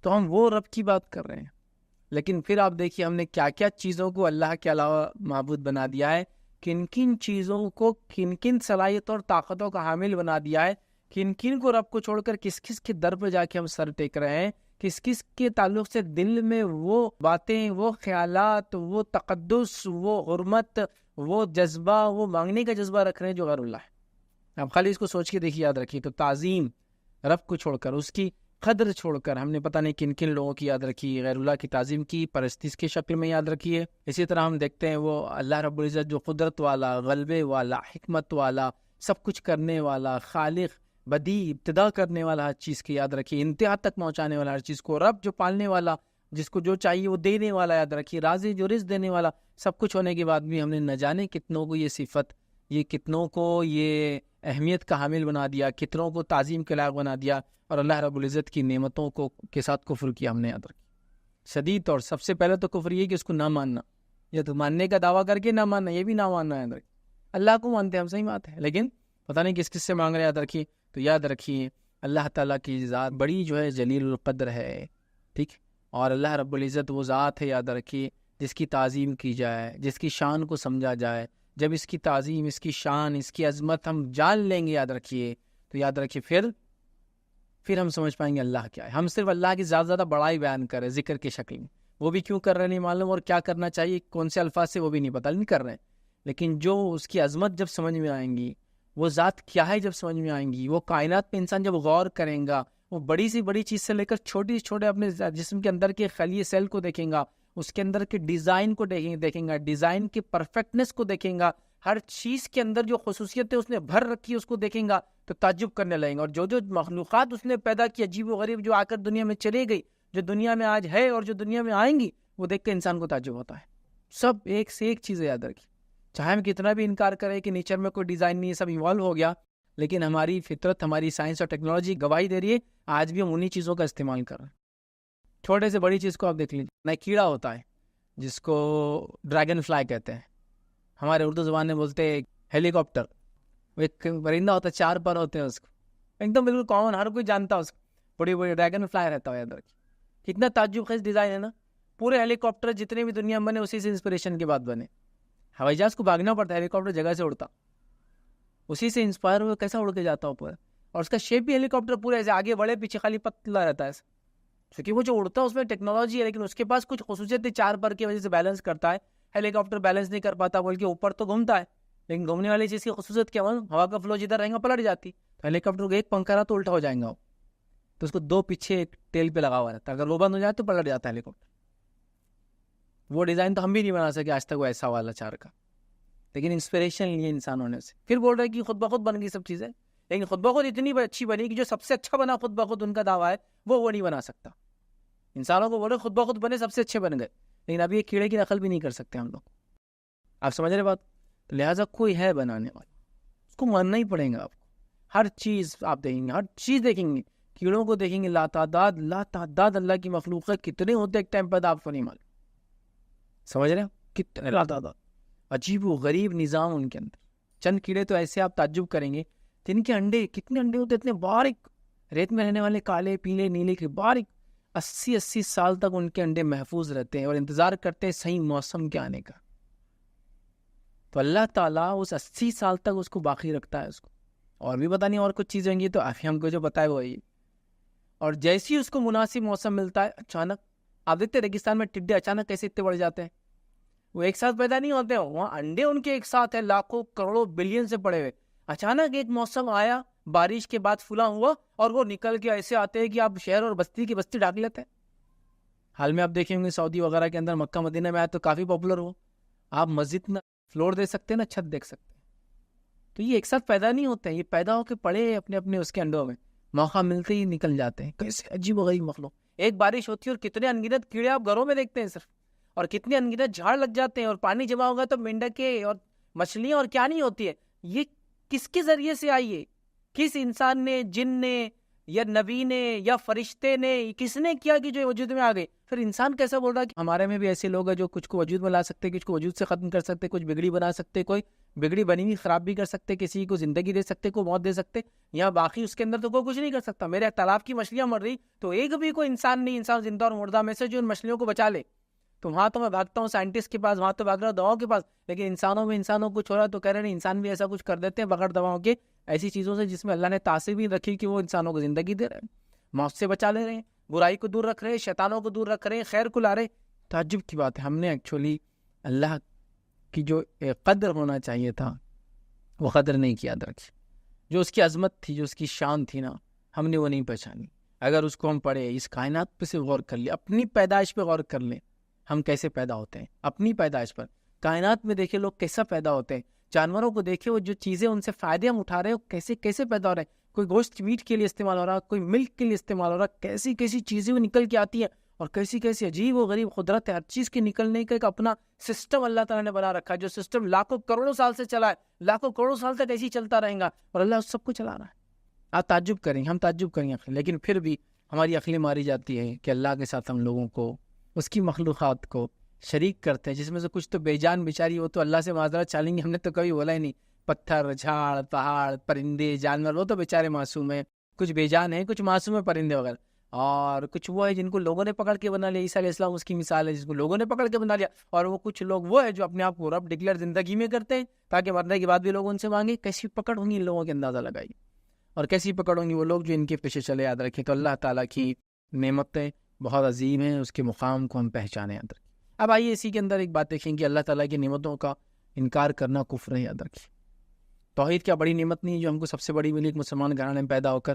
تو ہم وہ رب کی بات کر رہے ہیں. لیکن پھر آپ دیکھیے ہم نے کیا کیا چیزوں کو اللہ کے علاوہ معبود بنا دیا ہے، کن کن چیزوں کو کن کن صلاحیتوں اور طاقتوں کا حامل بنا دیا ہے، کن کن کو رب کو چھوڑ کر کس کس کے در پہ جا کے ہم سر ٹیک رہے ہیں، کس کس کے تعلق سے دل میں وہ باتیں، وہ خیالات، وہ تقدس، وہ حرمت، وہ جذبہ، وہ مانگنے کا جذبہ رکھ رہے ہیں جو غیر اللہ ہے. آپ خالی اس کو سوچ کے دیکھیے، یاد رکھیے. تو تعظیم رب کو چھوڑ کر، اس کی قدر چھوڑ کر ہم نے پتہ نہیں کن کن لوگوں کی یاد رکھی، غیر اللہ کی تعظیم کی، پرستش کی شکل میں یاد رکھی ہے. اسی طرح ہم دیکھتے ہیں وہ اللہ رب العزت جو قدرت والا، غلبے والا، حکمت والا، سب کچھ کرنے والا، خالق، بدی، ابتدا کرنے والا، ہر چیز کی یاد رکھی، انتہا تک پہنچانے والا ہر چیز کو، رب جو پالنے والا، جس کو جو چاہیے وہ دینے والا یاد رکھی، رازق جو رزق دینے والا. سب کچھ ہونے کے بعد بھی ہم نے نہ جانے کتنوں کو یہ صفت، یہ کتنوں کو یہ اہمیت کا حامل بنا دیا، کتنوں کو تعظیم کے لائق بنا دیا، اور اللہ رب العزت کی نعمتوں کو کے ساتھ کفر کیا ہم نے یاد رکھی. شدید طور سب سے پہلے تو کفر یہ کہ اس کو نہ ماننا، یا تو ماننے کا دعویٰ کر کے نہ ماننا، یہ بھی نہ ماننا یاد رکھی. اللہ کو مانتے ہیں ہم، صحیح بات ہے، لیکن پتہ نہیں کس کس سے مانگ رہے. یاد رکھیے. تو یاد رکھیے اللہ تعالیٰ کی ذات بڑی جو ہے جلیل القدر ہے، ٹھیک، اور اللہ رب العزت وہ ذات ہے، یاد رکھیے، جس کی تعظیم کی جائے، جس کی شان کو سمجھا جائے۔ جب اس کی تعظیم، اس کی شان، اس کی عظمت ہم جان لیں گے، یاد رکھیے، تو یاد رکھیے پھر ہم سمجھ پائیں گے اللہ کیا ہے۔ ہم صرف اللہ کی زیادہ بڑائی بیان کر رہے ہیں ذکر کی شکل میں، وہ بھی کیوں کر رہے ہیں نہیں معلوم، اور کیا کرنا چاہیے کون سے الفاظ سے وہ بھی نہیں پتہ، نہیں کر رہے ہیں، لیکن جو اس کی عظمت جب سمجھ میں آئیں گی، وہ ذات کیا ہے جب سمجھ میں آئیں گی، وہ کائنات پہ انسان جب غور کریں گا، وہ بڑی سے بڑی چیز سے لے کر چھوٹی سے چھوٹے اپنے جسم کے اندر کے خلیے سیل کو دیکھیں گا، اس کے اندر کے ڈیزائن کو دیکھیں گا، ڈیزائن کے پرفیکٹنس کو دیکھیں گا، ہر چیز کے اندر جو خصوصیتیں اس نے بھر رکھی ہے اس کو دیکھیں گا تو تعجب کرنے لگیں گا۔ اور جو مخلوقات اس نے پیدا کی عجیب و غریب، جو آ کر دنیا میں چلی گئی، جو دنیا میں آج ہے اور جو دنیا میں آئیں گی، وہ دیکھ کے انسان کو تعجب ہوتا ہے۔ سب ایک سے ایک چیزیں یاد رکھی، چاہے ہم کتنا بھی انکار کریں کہ نیچر میں کوئی ڈیزائن نہیں ہے، سب ایوالو ہو گیا، لیکن ہماری فطرت، ہماری سائنس اور ٹیکنالوجی گواہی دے رہی ہے آج بھی ہم انہی چیزوں کا استعمال کر رہے ہیں۔ چھوٹے سے بڑی چیز کو آپ دیکھ لیجیے، نہ کیڑا ہوتا ہے جس کو ڈریگن فلائی کہتے ہیں، ہمارے اردو زبان میں بولتے ہیں ہیلی کاپٹر، وہ ایک پرندہ ہوتا ہے، 4 پر ہوتے ہیں، اس کو ایک دم بالکل کامن، ہر کوئی جانتا ہے اس کو، بڑی ڈریگن فلائی رہتا ہے، یاد رکھیے، کتنا تعجب خیز ڈیزائن ہے نا۔ پورے ہیلی کاپٹر جتنے بھی دنیا میں بنے اسی سے انسپریشن کے بعد بنے۔ ہوائی جہاز کو بھاگنا پڑتا ہے، ہیلی کاپٹر جگہ سے اڑتا، اسی سے انسپائر ہو کیسا اڑ کے جاتا اوپر، اور اس کا شیپ بھی ہیلی کاپٹر پورا ایسے آگے بڑے پیچھے خالی پتلا رہتا ہے، کیونکہ وہ جو اڑتا ہے اس میں ٹیکنالوجی ہے، لیکن اس کے پاس کچھ خصوصیت 4 پر کی وجہ سے بیلنس کرتا ہے۔ ہیلی کاپٹر بیلنس نہیں کر پاتا، بلکہ اوپر تو گھومتا ہے، لیکن گھومنے والی چیز کی خصوصیت کیا ہے، ہوا کا فلو جدھر رہیں گا پلٹ جاتی، تو ہیلی کاپٹر کو ایک پنکھا رہا تو الٹا ہو جائے گا، تو اس کو 2 پیچھے ایک ٹیل پہ لگا ہوا رہتا ہے، اگر وہ بند ہو جائے تو پلٹ جاتا ہے ہیلی کاپٹر۔ وہ ڈیزائن تو ہم بھی نہیں بنا سکے آج تک، وہ ایسا والا 4 کا، لیکن انسپریشن لیے انسان ہونے سے۔ پھر بول رہے کہ خود بخود بن گئی سب چیزیں، لیکن خود بخود اتنی اچھی بنی کہ جو سب سے اچھا بنا خود بخود ان کا دعویٰ ہے وہ نہیں بنا سکتا۔ انسانوں کو بولے خود بخود بنے، سب سے اچھے بن گئے، لیکن ابھی ایک کیڑے کی نقل بھی نہیں کر سکتے ہم لوگ۔ آپ سمجھ رہے بات؟ تو لہٰذا کوئی ہے بنانے والا، اس کو ماننا ہی پڑے گا آپ کو۔ ہر چیز آپ دیکھیں گے، ہر چیز دیکھیں گے، کیڑوں کو دیکھیں گے، لا تعداد اللہ کی مخلوق ہے، کتنے ہوتے ایک ٹائم پر آپ کو نہیں معلوم، سمجھ رہے ہیں؟ کتنے لا تعداد، عجیب و غریب نظام ان کے اندر۔ چند کیڑے تو ایسے آپ تعجب کریں گے جن کے انڈے، کتنے انڈے ہوتے، اتنے باریک، ریت میں رہنے والے کالے پیلے نیلے کے باریک، 80 سال تک ان کے انڈے محفوظ رہتے ہیں اور انتظار کرتے ہیں صحیح موسم کے آنے کا۔ تو اللہ تعالیٰ اس 80 سال تک اس کو باقی رکھتا ہے، اس کو اور بھی پتہ نہیں اور کچھ چیزیں ہوں گی، تو ہم کو جو پتا ہے وہی۔ اور جیسے ہی اس کو مناسب موسم ملتا ہے، اچانک آپ دیکھتے ہیں ریگستان میں ٹڈے اچانک کیسے اتنے بڑھ جاتے ہیں، وہ ایک ساتھ پیدا نہیں ہوتے ہیں، وہاں انڈے ان کے ایک ساتھ ہیں، لاکھوں کروڑوں بلین سے پڑے ہوئے، اچانک ایک موسم آیا، بارش کے بعد فلاں ہوا اور وہ نکل کے ایسے آتے ہیں کہ آپ شہر اور بستی کی بستی ڈھانک لیتے ہیں۔ حال میں آپ دیکھیں گے سعودی وغیرہ کے اندر، مکہ مدینہ میں آیا تو کافی پاپولر ہو، آپ مسجد میں فلور دیکھ سکتے ہیں نا، چھت دیکھ سکتے ہیں، تو یہ ایک ساتھ پیدا نہیں ہوتے ہیں، یہ پیدا ہو کے پڑے اپنے اپنے اس کے انڈوں میں، موقع ملتے ہی نکل جاتے ہیں۔ کیسے عجیب و غریب مخلوق، ایک بارش ہوتی ہے اور کتنے انگنت کیڑے آپ گھروں میں دیکھتے ہیں صرف، اور کتنے انگنت جھاڑ لگ جاتے ہیں، اور پانی جمع ہوگا تو مینڈکیں اور مچھلیاں اور کیا نہیں ہوتی ہے۔ یہ کس کے ذریعے سے آئی ہے؟ کس انسان نے، جن نے یا نبی نے یا فرشتے نے، کس نے کیا کہ جو وجود میں آ گئے؟ پھر انسان کیسا بول رہا ہے کہ ہمارے میں بھی ایسے لوگ ہیں جو کچھ کو وجود میں لا سکتے، کچھ کو وجود سے ختم کر سکتے، کچھ بگڑی بنا سکتے، کوئی بگڑی بنی ہوئی خراب بھی کر سکتے، کسی کو زندگی دے سکتے، کو موت دے سکتے، یہاں باقی اس کے اندر تو کوئی کچھ نہیں کر سکتا۔ میرے تالاب کی مچھلیاں مر رہی تو ایک بھی کوئی انسان نہیں، انسان زندہ اور مردہ میں سے جو ان مچھلیوں کو بچا لے، تو وہاں تو میں بھاگتا ہوں سائنٹسٹ کے پاس، وہاں تو بھاگ رہا ہوں دواؤں کے پاس، لیکن انسانوں میں انسانوں کو چھوڑا تو کہہ رہے ہیں انسان بھی ایسا کچھ کر دیتے ہیں بغیر دواؤں کے، ایسی چیزوں سے جس میں اللہ نے تاثیر بھی رکھی کہ وہ انسانوں کو زندگی دے رہے ہیں، موت سے بچا لے رہے ہیں، برائی کو دور رکھ رہے ہیں، شیطانوں کو دور رکھ رہے ہیں، خیر کو لا رہے ہیں۔ تعجب کی بات ہے، ہم نے ایکچولی اللہ کی جو قدر ہونا چاہیے تھا وہ قدر نہیں کیا، رکھی جو اس کی عظمت تھی، جو اس کی شان تھی نا، ہم نے وہ نہیں پہچانی۔ اگر اس کو ہم پڑھے، اس کائنات پہ سے غور کر لیں، اپنی پیدائش پہ غور کر لیں، ہم کیسے پیدا ہوتے ہیں، اپنی پیدائش پر، کائنات میں دیکھیں لوگ کیسا پیدا ہوتے ہیں، جانوروں کو دیکھیں وہ جو چیزیں ان سے فائدے ہم اٹھا رہے ہیں وہ کیسے کیسے پیدا ہو رہے ہیں، کوئی گوشت میٹ کے لیے استعمال ہو رہا ہے، کوئی ملک کے لیے استعمال ہو رہا ہے، کیسی کیسی چیزیں وہ نکل کے آتی ہیں، اور کیسی کیسی عجیب و غریب قدرت ہے، ہر چیز کے نکلنے کا ایک اپنا سسٹم اللہ تعالیٰ نے بنا رکھا ہے، جو سسٹم لاکھوں کروڑوں سال سے چلا ہے، لاکھوں کروڑوں سال تک ایسے ہی چلتا رہے گا، اور اللہ اس سب کو چلا رہا ہے۔ آپ تعجب کریں، ہم تعجب کریں گے، لیکن پھر بھی ہماری عقلیں ماری جاتی ہے کہ اللہ کے ساتھ ہم لوگوں کو، اس کی مخلوقات کو شریک کرتے ہیں، جس میں سے کچھ تو بے جان بیچاری، وہ تو اللہ سے معذرت چالیں گے، ہم نے تو کبھی بولا ہی نہیں، پتھر، جھاڑ، پہاڑ، پرندے، جانور، وہ تو بیچارے معصوم ہیں، کچھ بے جان ہیں، کچھ معصوم ہیں پرندے وغیرہ، اور کچھ وہ ہے جن کو لوگوں نے پکڑ کے بنا لیا. عیسیٰ علیہ السلام اس کی مثال ہے جس کو لوگوں نے پکڑ کے بنا لیا. اور وہ کچھ لوگ وہ ہے جو اپنے آپ کو رب ڈکلیئر زندگی میں کرتے ہیں تاکہ مرنے کے بعد بھی لوگ ان سے مانگیں. کیسی پکڑ ہوں گی ان لوگوں کے، اندازہ لگائیے. اور کیسی پکڑ ہوں گی وہ لوگ جو ان کے پیچھے چلے. یاد رکھیں تو اللہ تعالیٰ کی نعمتیں بہت عظیم ہیں، اس کے مقام کو ہم پہچانیں. یاد رکھیں. اب آئیے اسی کے اندر ایک بات دیکھیں کہ اللہ تعالیٰ کی نعمتوں کا انکار کرنا کفر ہے. یاد رکھیں توحید کیا بڑی نعمت نہیں ہے جو ہم کو سب سے بڑی ملی ایک مسلمان گھرانے میں پیدا ہو کر؟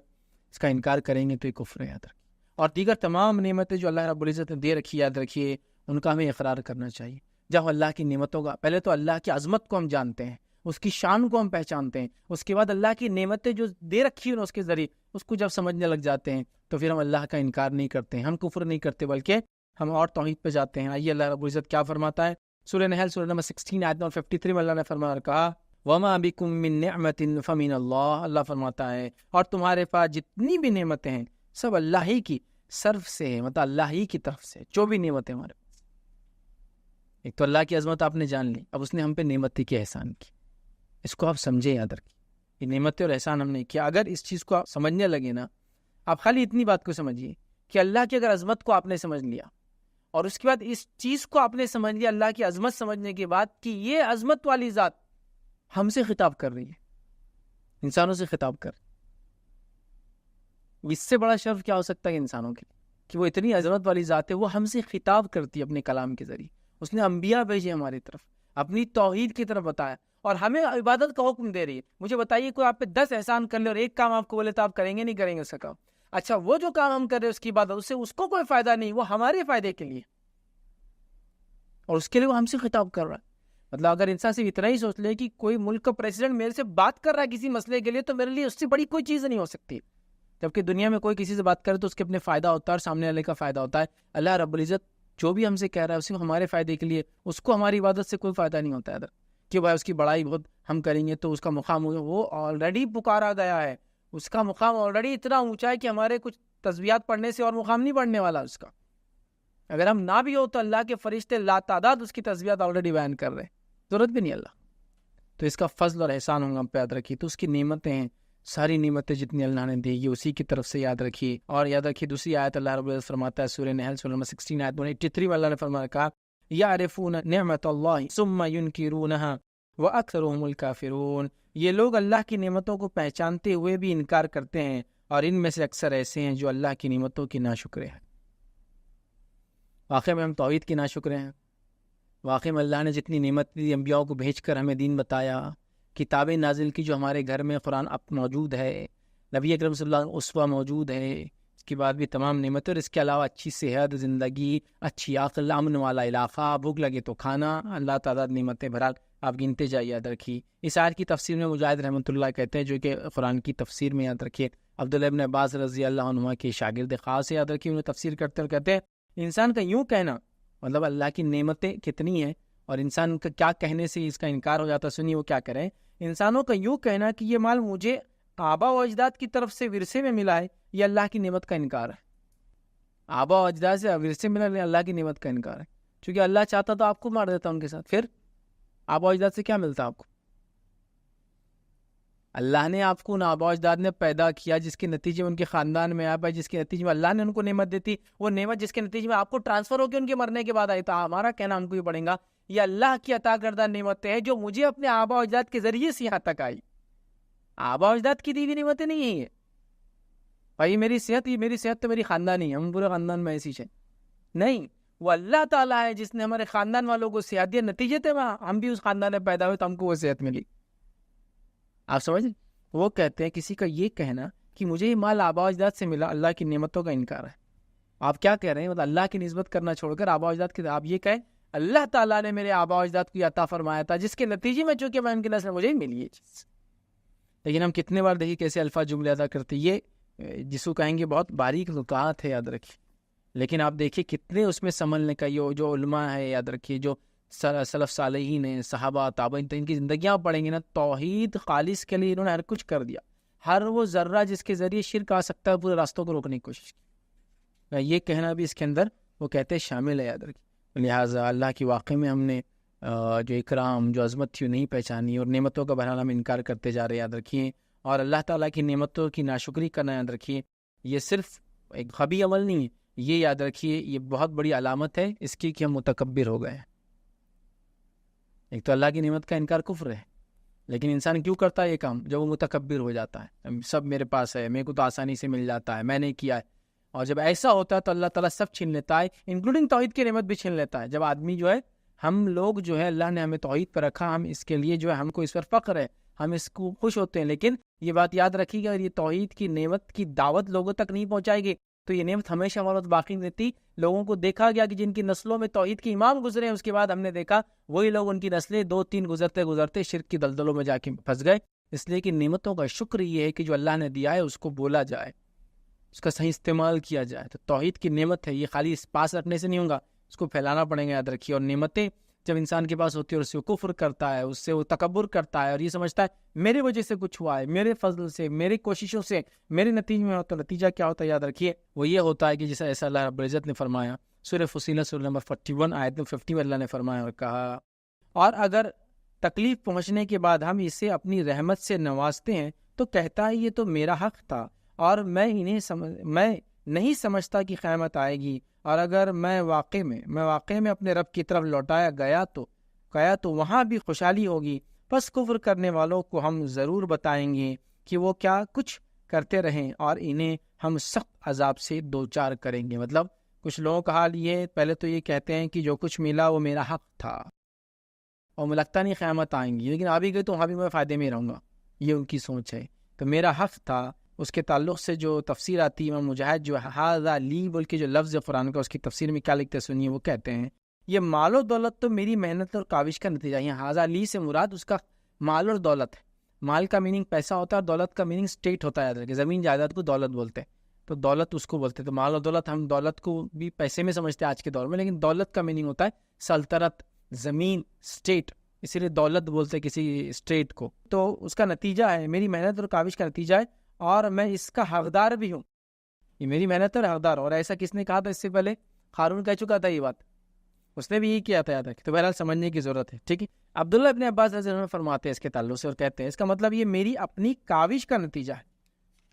اس کا انکار کریں گے تو یہ کفر ہے. یاد رکھیں. اور دیگر تمام نعمتیں جو اللہ رب العزت نے دے رکھی، یاد رکھیے ان کا ہمیں اقرار کرنا چاہیے. جب اللہ کی نعمتوں کا، پہلے تو اللہ کی عظمت کو ہم جانتے ہیں، اس کی شان کو ہم پہچانتے ہیں، اس کے بعد اللہ کی نعمتیں جو دے رکھی ہیں اس کے ذریعے اس کو جب سمجھنے لگ جاتے ہیں تو پھر ہم اللہ کا انکار نہیں کرتے ہیں، ہم کفر نہیں کرتے بلکہ ہم اور توحید پہ جاتے ہیں. آئیے اللہ رب العزت کیا فرماتا ہے سورہ نحل سورہ نمبر 16 آیت نمبر 53 میں اللہ نے فرمایا اور کہا وَمَا بِكُم مِّن نِعْمَةٍ فَمِنَ اللَّهِ. اللہ فرماتا ہے اور تمہارے پاس جتنی بھی نعمتیں ہیں سب اللہ ہی کی صرف سے ہے، مطلب اللہ ہی کی طرف سے. جو بھی نعمتیں ہمارے پاس، ایک تو اللہ کی عظمت آپ نے جان لی، اب اس نے ہم پہ نعمت کی احسان کی، اس کو آپ سمجھے. یاد رکھیں یہ نعمتیں اور احسان ہم نے کیا. اگر اس چیز کو آپ سمجھنے لگے نا، آپ خالی اتنی بات کو سمجھیے کہ اللہ کی اگر عظمت کو آپ نے سمجھ لیا اور اس کے بعد اس چیز کو آپ نے سمجھ لیا، اللہ کی عظمت سمجھنے کے بعد کہ یہ عظمت والی ذات ہم سے خطاب کر رہی ہے، انسانوں سے خطاب کر رہی ہے. اس سے بڑا شرف کیا ہو سکتا ہے انسانوں کے کہ وہ اتنی عظمت والی ذات ہے، وہ ہم سے خطاب کرتی ہے اپنے کلام کے ذریعے. اس نے انبیاء بھیجے ہماری طرف، اپنی توحید کی طرف بتایا اور ہمیں عبادت کا حکم دے رہی ہے. مجھے بتائیے کوئی آپ پہ 10 احسان کر لے اور ایک کام آپ کو بولے تو آپ کریں گے نہیں کریں گے اس کا کام؟ اچھا وہ جو کام ہم کر رہے ہیں اس کی عبادت، اس سے اس کو کوئی فائدہ نہیں، وہ ہمارے فائدے کے لیے اور اس کے لیے وہ ہم سے خطاب کر رہا ہے. مطلب اگر انسان صرف اتنا ہی سوچ لے کہ کوئی ملک کا پریزیڈنٹ میرے سے بات کر رہا ہے کسی مسئلے کے لیے تو میرے لیے اس سے بڑی کوئی چیز نہیں ہو سکتی. جبکہ دنیا میں کوئی کسی سے بات کرے تو اس کے اپنے فائدہ ہوتا ہے اور سامنے والے کا فائدہ ہوتا ہے. اللہ رب العزت جو بھی ہم سے کہہ رہا ہے صرف ہمارے فائدے کے لیے، اس کو ہماری عبادت سے کوئی فائدہ نہیں ہوتا ہے ادھر کہ بھائی اس کی بڑائی بہت ہم کریں گے تو اس کا مقام وہ آلریڈی پکارا گیا ہے، اس کا مقام آلریڈی اتنا اونچا ہے کہ ہمارے کچھ تسبیحات پڑھنے سے اور مقام نہیں بڑھنے والا اس کا. اگر ہم نہ بھی ہو تو اللہ کے فرشتے لا تعداد اس کی تسبیحات آلریڈی بیان کر رہے ہیں، ضرورت بھی نہیں اللہ. تو اس کا فضل اور احسان ہم پہ یاد رکھیے. تو اس کی نعمتیں ہیں، ساری نعمتیں جتنی اللہ نے دی یہ اسی کی طرف سے. یاد رکھیے. اور یاد رکھیے دوسری آیت اللہ رب العزت فرماتا ہے سورہ نحل سورہ نمبر 16 آیت 83 میں اللہ نے فرمایا کہا یعرفون نعمت اللہ ثم ینکرونها واکثرهم الکافرون. یہ لوگ اللہ کی نعمتوں کو پہچانتے ہوئے بھی انکار کرتے ہیں اور ان میں سے اکثر ایسے ہیں جو اللہ کی نعمتوں کی ناشکرے ہیں. واقعی میں ہم توحید کی ناشکرے ہیں. واقعی میں اللہ نے جتنی نعمت دی، انبیاء کو بھیج کر ہمیں دین بتایا، کتابیں نازل کی جو ہمارے گھر میں قرآن اب موجود ہے، نبی اکرم صلی اللہ علیہ وسلم اسوہ موجود ہے، اس کے بعد بھی تمام نعمتیں اور اس کے علاوہ اچھی صحت، زندگی، اچھی عقل، امن والا علاقہ، بھوک لگے تو کھانا، اللہ تعالیٰ نعمتیں بہرحال آپ گنتے جائیے. یاد رکھیے اس آیت کی تفسیر میں مجاہد رحمۃ اللہ کہتے ہیں جو کہ قرآن کی تفسیر میں یاد رکھیے عبداللہ ابن عباس رضی اللہ عنہ کے شاگرد خاص یاد رکھیے، انہیں تفسیر کرتے اور کہتے ہیں انسان کا یوں کہنا، مطلب اللہ کی نعمتیں کتنی ہیں اور انسان کا کیا کہنے سے اس کا انکار ہو جاتا. سنیے وہ کیا کریں. انسانوں کا یوں کہنا کہ یہ مال مجھے آبا و اجداد کی طرف سے ورثے میں ملا ہے، یہ اللہ کی نعمت کا انکار ہے. آبا و اجداد سے ورثے ملا ہے، اللہ کی نعمت کا انکار ہے. چونکہ اللہ چاہتا تو آپ کو مار دیتا ان کے ساتھ، پھر آبا و اجداد سے کیا ملتا آپ کو؟ اللہ نے آپ کو ان آبا و اجداد نے پیدا کیا جس کے نتیجے میں ان کے خاندان میں آپ ہے، جس کے نتیجے میں اللہ نے ان کو نعمت دیتی، وہ نعمت جس کے نتیجے میں آپ کو ٹرانسفر ہو کے ان کے مرنے کے بعد آئی. تو ہمارا کہنا ہم کو یہ پڑیں گا یہ اللہ کی عطا کردہ نعمتیں ہیں جو مجھے اپنے آبا و اجداد کے ذریعے سے یہاں تک آئی. آبا و اجداد کی دی ہوئی نعمتیں نہیں ہیں یہ. بھائی میری صحت تو میری خاندانی ہے، ہم پورے خاندان میں ایسی ہے نہیں، وہ اللہ تعالیٰ ہے جس نے ہمارے خاندان والوں کو صحت دیا، نتیجے تھے ہم بھی اس خاندان میں پیدا ہوئے تو ہم کو وہ صحت ملی. آپ سمجھیں؟ وہ کہتے ہیں کسی کا یہ کہنا کہ مجھے یہ مال آبا و اجداد سے ملا، اللہ کی نعمتوں کا انکار ہے. آپ کیا کہہ رہے ہیں؟ مطلب اللہ کی نسبت کرنا چھوڑ کر آبا و اجداد کی، آپ یہ کہیں اللہ تعالیٰ نے میرے آبا و اجداد کو عطا فرمایا تھا جس کے نتیجے میں چونکہ میں ان کی نسل مجھے ہی ملی یہ چیز. لیکن ہم کتنے بار دیکھیے کیسے الفاظ جملے ادا کرتے، یہ جس کو کہیں گے بہت باریک نکات ہے یاد رکھیے، لیکن آپ دیکھیے کتنے اس میں سنبھلنے کا. یہ جو علماء ہے یاد رکھیے، جو سلف صالحین ہیں، صحابہ تابعین، ان کی زندگیاں پڑھیں گے نا، توحید خالص کے لیے انہوں نے ہر کچھ کر دیا. ہر وہ ذرہ جس کے ذریعے شرک آ سکتا ہے پورے راستوں کو روکنے کی کوشش کی. یہ کہنا بھی اس کے اندر وہ کہتے ہیں شامل ہے یاد رکھیے. لہٰذا اللہ کی واقع میں ہم نے جو اکرام، جو عظمت تھی وہ نہیں پہچانی اور نعمتوں کا بہرحال ہم انکار کرتے جا رہے. یاد رکھیے اور اللہ تعالیٰ کی نعمتوں کی ناشکری کرنا یاد رکھیے، یہ صرف ایک خبی عمل نہیں ہے، یہ یاد رکھیے یہ بہت بڑی علامت ہے اس کی کہ ہم متکبر ہو گئے ہیں۔ ایک تو اللہ کی نعمت کا انکار کفر ہے، لیکن انسان کیوں کرتا ہے یہ کام؟ جب وہ متکبر ہو جاتا ہے، سب میرے پاس ہے، میرے کو تو آسانی سے مل جاتا ہے، میں نے کیا ہے، اور جب ایسا ہوتا ہے تو اللہ تعالیٰ سب چھین لیتا ہے، انکلوڈنگ توحید کی نعمت بھی چھین لیتا ہے۔ جب آدمی جو ہے، ہم لوگ جو ہے اللہ نے ہمیں توحید پر رکھا، ہم اس کے لیے جو ہے ہم کو اس پر فخر ہے، ہم اس کو خوش ہوتے ہیں، لیکن یہ بات یاد رکھیے گا، اگر یہ توحید کی نعمت کی دعوت لوگوں تک نہیں پہنچائے گی تو یہ نعمت ہمیشہ ہمارے وقت باقی رہتی۔ لوگوں کو دیکھا گیا کہ جن کی نسلوں میں توحید کے امام گزرے ہیں، اس کے بعد ہم نے دیکھا وہی لوگ ان کی نسلیں 2-3 گزرتے گزرتے شرک کی دلدلوں میں جا کے پھنس گئے۔ اس لیے کہ نعمتوں کا شکر یہ ہے کہ جو اللہ نے دیا ہے اس کو بولا جائے، اس کا صحیح استعمال کیا جائے۔ تو توحید کی نعمت ہے، یہ خالی اس پاس رکھنے سے نہیں ہوگا، اس کو پھیلانا پڑے گا، یاد رکھیے۔ اور نعمتیں جب انسان کے پاس ہوتی ہے اور اس سے وہ کفر کرتا ہے، اس سے وہ تکبر کرتا ہے اور یہ سمجھتا ہے میرے وجہ سے کچھ ہوا ہے، میرے فضل سے، میری کوششوں سے، میرے نتیجے میں، تو نتیجہ کیا ہوتا ہے یاد رکھیے، وہ یہ ہوتا ہے کہ جیسا ایسا اللہ رب العزت نے فرمایا سورہ فصیلت سورہ نمبر 41 آیت 50 میں اللہ نے فرمایا اور کہا، اور اگر تکلیف پہنچنے کے بعد ہم اسے اپنی رحمت سے نوازتے ہیں تو کہتا ہے یہ تو میرا حق تھا اور میں نہیں سمجھتا کہ قیامت آئے گی، اور اگر میں واقع میں اپنے رب کی طرف لوٹایا گیا تو وہاں بھی خوشحالی ہوگی۔ پس کفر کرنے والوں کو ہم ضرور بتائیں گے کہ وہ کیا کچھ کرتے رہیں اور انہیں ہم سخت عذاب سے دوچار کریں گے۔ مطلب کچھ لوگوں کا حال یہ ہے، پہلے تو یہ کہتے ہیں کہ جو کچھ ملا وہ میرا حق تھا اور مجھے لگتا نہیں قیامت آئیں گی، لیکن ابھی گئی تو وہاں بھی میں فائدے میں رہوں گا، یہ ان کی سوچ ہے۔ تو میرا حق تھا، اس کے تعلق سے جو تفسیر آتی ہے، امام مجاہد جو ھذا لی بول کے جو لفظ قرآن کا، اس کی تفسیر میں کیا لکھتے سنیے، وہ کہتے ہیں یہ مال و دولت تو میری محنت اور کاوش کا نتیجہ ہے۔ یہاں ھذا لی سے مراد اس کا مال اور دولت ہے۔ مال کا میننگ پیسہ ہوتا ہے اور دولت کا میننگ اسٹیٹ ہوتا ہے، یاد رکھیں، زمین جائیداد کو دولت بولتے ہیں، تو دولت اس کو بولتے ہیں۔ تو مال اور دولت، ہم دولت کو بھی پیسے میں سمجھتے ہیں آج کے دور میں، لیکن دولت کا میننگ ہوتا ہے سلطنت، زمین، اسٹیٹ، اسی لیے دولت بولتے ہیں کسی اسٹیٹ کو۔ تو اس کا نتیجہ ہے، میری محنت اور کاوش کا نتیجہ ہے، اور میں اس کا حقدار بھی ہوں۔ یہ میری محنت اور حقدار، اور ایسا کس نے کہا تھا اس سے پہلے؟ قارون کہہ چکا تھا یہ بات، اس نے بھی یہی کیا تھا، یاد رکھیں۔ تو بہرحال سمجھنے کی ضرورت ہے، ٹھیک ہے۔ عبداللہ ابن عباس رضی اللہ عنہ فرماتے ہیں اس کے تعلق سے اور کہتے ہیں اس کا مطلب یہ میری اپنی کاوش کا نتیجہ ہے،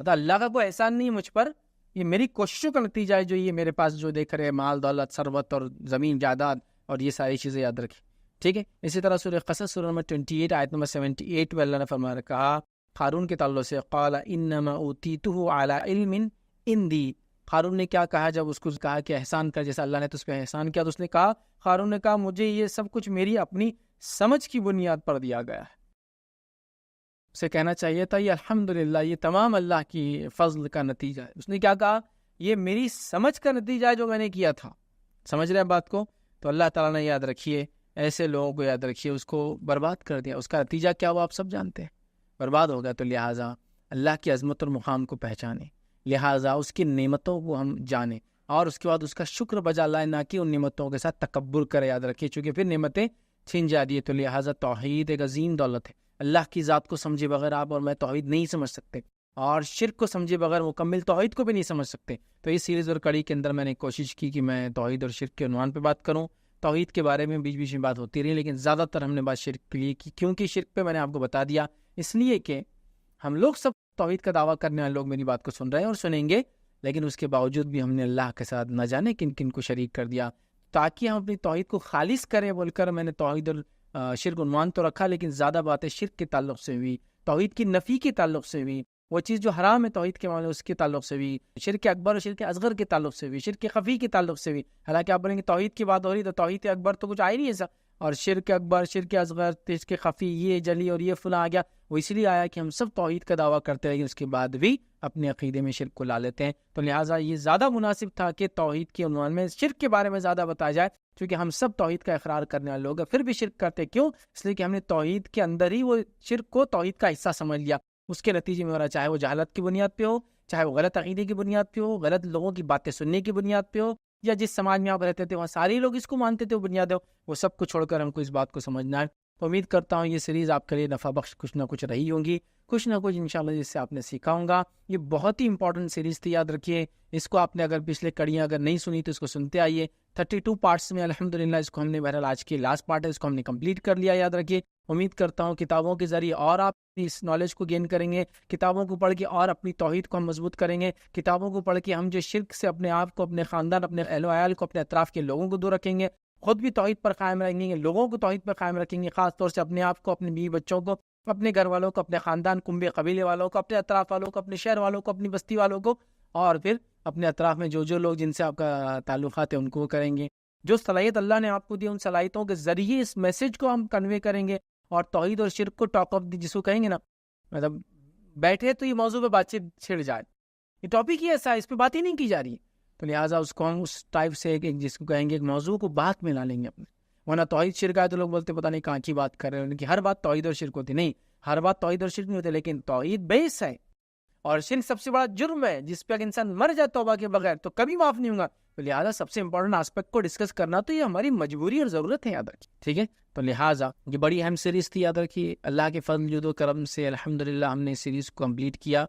مطلب اللہ کا کوئی احسان نہیں مجھ پر، یہ میری کوششوں کا نتیجہ ہے، جو یہ میرے پاس جو دیکھ رہے مال، دولت، ثروت اور زمین جائیداد اور یہ ساری چیزیں، یاد رکھیں، ٹھیک ہے۔ اسی طرح سورہ قصص سورہ نمبر 28 آیت نمبر 78 میں اللہ نے فرمایا، کہا قارون کے تعلق سے، قال انما اوتیتہ علی علم عندی۔ قارون نے کیا کہا جب اس کو کہا کہ احسان کر، جیسا اللہ نے تو اس پہ احسان کیا، تو اس نے کہا، قارون نے کہا مجھے یہ سب کچھ میری اپنی سمجھ کی بنیاد پر دیا گیا ہے۔ اسے کہنا چاہیے تھا یہ الحمدللہ، یہ تمام اللہ کی فضل کا نتیجہ ہے۔ اس نے کیا کہا؟ یہ میری سمجھ کا نتیجہ ہے جو میں نے کیا تھا۔ سمجھ رہے ہیں بات کو؟ تو اللہ تعالیٰ نے، یاد رکھیے، ایسے لوگوں کو یاد رکھیے، اس کو برباد کر دیا۔ اس کا نتیجہ کیا ہوا آپ سب جانتے ہیں، برباد ہو گیا۔ تو لہٰذا اللہ کی عظمت اور مقام کو پہچانیں، لہٰذا اس کی نعمتوں کو ہم جانیں، اور اس کے بعد اس کا شکر بجا لائیں، نہ کہ ان نعمتوں کے ساتھ تکبر کرے، یاد رکھیے، چونکہ پھر نعمتیں چھین جاتی ہے۔ تو لہٰذا توحید ایک عظیم دولت ہے۔ اللہ کی ذات کو سمجھے بغیر آپ اور میں توحید نہیں سمجھ سکتے، اور شرک کو سمجھے بغیر مکمل توحید کو بھی نہیں سمجھ سکتے۔ تو اس سیریز اور کڑی کے اندر میں نے کوشش کی کہ میں توحید اور شرک کے عنوان پہ بات کروں۔ توحید کے بارے میں بیچ بیچ میں بات ہوتی رہی، لیکن زیادہ تر ہم نے بات شرک کے لیے کی، کیونکہ شرک پہ میں نے آپ کو بتا دیا، اس لیے کہ ہم لوگ سب توحید کا دعویٰ کرنے والے لوگ میری بات کو سن رہے ہیں اور سنیں گے، لیکن اس کے باوجود بھی ہم نے اللہ کے ساتھ نہ جانے کن کن کو شریک کر دیا۔ تاکہ ہم اپنی توحید کو خالص کریں بول کر میں نے توحید اور شرک عنوان تو رکھا، لیکن زیادہ باتیں شرک کے تعلق سے ہوئی، توحید کی نفی کے تعلق سے ہوئی، وہ چیز جو حرام ہے توحید کے معاملے اس کے تعلق سے بھی، شرک اکبر اور شرک اصغر کے تعلق سے بھی، شرک خفی کے تعلق سے بھی۔ حالانکہ آپ بولیں گے توحید کی بات ہو رہی تو توحید اکبر تو کچھ آئی نہیں ایسا، اور شرک اکبر، شرک اصغر، شرک خفی، یہ جلی اور یہ فلاں آ گیا، وہ اس لیے آیا کہ ہم سب توحید کا دعویٰ کرتے ہیں، لیکن اس کے بعد بھی اپنے عقیدے میں شرک کو لا لیتے ہیں۔ تو لہٰذا یہ زیادہ مناسب تھا کہ توحید کے عنوان میں شرک کے بارے میں زیادہ بتایا جائے، کیونکہ ہم سب توحید کا اقرار کرنے والے لوگ ہیں، پھر بھی شرک کرتے کیوں؟ اس لیے کہ ہم نے توحید کے اندر ہی وہ شرک کو توحید کا حصہ سمجھ لیا۔ اس کے نتیجے میں ہو رہا، چاہے وہ جہالت کی بنیاد پہ ہو، چاہے وہ غلط عقیدے کی بنیاد پہ ہو، غلط لوگوں کی باتیں سننے کی بنیاد پہ ہو، یا جس سماج میں آپ رہتے تھے وہاں سارے لوگ اس کو مانتے تھے وہ بنیاد ہو، وہ سب کو چھوڑ کر ہم کو اس بات کو سمجھنا ہے۔ تو امید کرتا ہوں یہ سیریز آپ کے لیے نفع بخش کچھ نہ کچھ رہی ہوں گی، کچھ نہ کچھ انشاءاللہ جس سے آپ نے سیکھا ہوگا۔ یہ بہت ہی امپورٹنٹ سیریز تھی، یاد رکھیے اس کو۔ آپ نے اگر پچھلے کڑیاں اگر نہیں سنی تو اس کو سنتے آئیے، 32 پارٹس میں الحمدللہ اس کو ہم نے بہرحال آج کی لاسٹ پارٹ ہے اس کو ہم نے کمپلیٹ کر لیا. یاد رکھیے امید کرتا ہوں کتابوں کے ذریعے اور آپ اس نالج کو گین کریں گے, کتابوں کو پڑھ کے اور اپنی توحید کو ہم مضبوط کریں گے, کتابوں کو پڑھ کے ہم جو شرک سے اپنے آپ کو, اپنے خاندان, اپنے اہل و عیال کو, اپنے اطراف کے لوگوں کو دور رکھیں گے, خود بھی توحید پر قائم رہیں گے, لوگوں کو توحید پر قائم رکھیں گے, خاص طور سے اپنے آپ کو, اپنے بیوی بچوں کو, اپنے گھر والوں کو, اپنے خاندان کنبے قبیلے والوں کو, اپنے اطراف والوں کو, اپنے شہر والوں کو, اپنی بستی والوں کو, اور پھر اپنے اطراف میں جو لوگ جن سے آپ کا تعلقات ہے ان کو کریں گے. جو صلاحیت اللہ نے آپ کو دی ان صلاحیتوں کے ذریعے اس میسج کو ہم کنوے کریں گے, اور توحید اور شرک کو ٹاک آف دی جس کو کہیں گے نا, مطلب بیٹھے تو یہ موضوع پہ بات چیت چھڑ جائے, یہ ٹاپک ہی ایسا ہے, اس پہ بات ہی نہیں کی جا رہی ہے, تو لہٰذا اس کو ہم اس ٹائپ سے ایک جس کو کہیں گے ایک موضوع کو بات میں لا لیں گے اپنے. ورنہ توحید شرک ہے تو لوگ بولتے پتہ نہیں کہاں کی بات کر رہے ہیں, کہ ہر بات توحید اور شرک ہوتی نہیں, ہر بات توحید اور شرک نہیں ہوتی, لیکن توحید بیس ہے اور شرک سب سے بڑا جرم ہے جس پہ اگر انسان مر جائے توبہ کے بغیر تو کبھی معاف نہیں ہوگا. تو لہٰذا سب سے امپورٹنٹ آسپیکٹ کو ڈسکس کرنا تو یہ ہماری مجبوری اور ضرورت ہے, یاد رکھیے, ٹھیک ہے. تو لہٰذا یہ بڑی اہم سیریز تھی, یاد رکھیے. اللہ کے فضل جود و کرم سے الحمدللہ ہم نے اس سیریز کو کمپلیٹ کیا.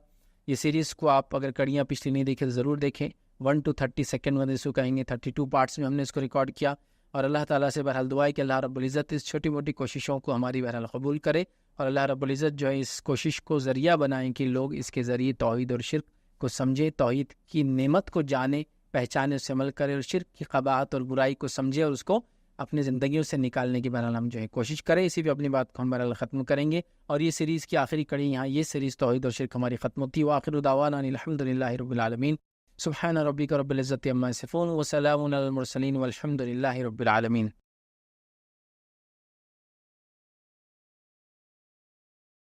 یہ سیریز کو آپ اگر کڑیاں پچھلی نہیں دیکھے تو ضرور دیکھیں. 1 to 30 سیکنڈ میں اس کو کہیں گے, 32 پارٹس میں ہم نے اس کو ریکارڈ کیا. اور اللہ تعالیٰ سے بہرحال دعا ہے کہ اللہ رب العزت اس چھوٹی موٹی کوششوں کو ہماری بہرحال قبول کرے, اور اللہ رب العزت جو ہے اس کوشش کو ذریعہ بنائیں کہ لوگ اس کے ذریعے توحید اور شرک کو سمجھے, توحید کی نعمت کو جانے, پہچانے, اس سے عمل کرے, اور شرک کی قباحت اور برائی کو سمجھے اور اس کو اپنی زندگیوں سے نکالنے کی بہرحال ہم جو ہے کوشش کریں. اسی پہ اپنی بات کو ہم بہرحال ختم کریں گے, اور یہ سیریز کی آخری کڑی یہاں یہ سیریز توحید اور شرک ہماری ختم ہوتی ہے. وآخر دعوانا ان الحمدللہ رب العالمین. سبحان ربک رب العزت عما یصفون وسلام علی المرسلین والحمد للہ رب العالمین.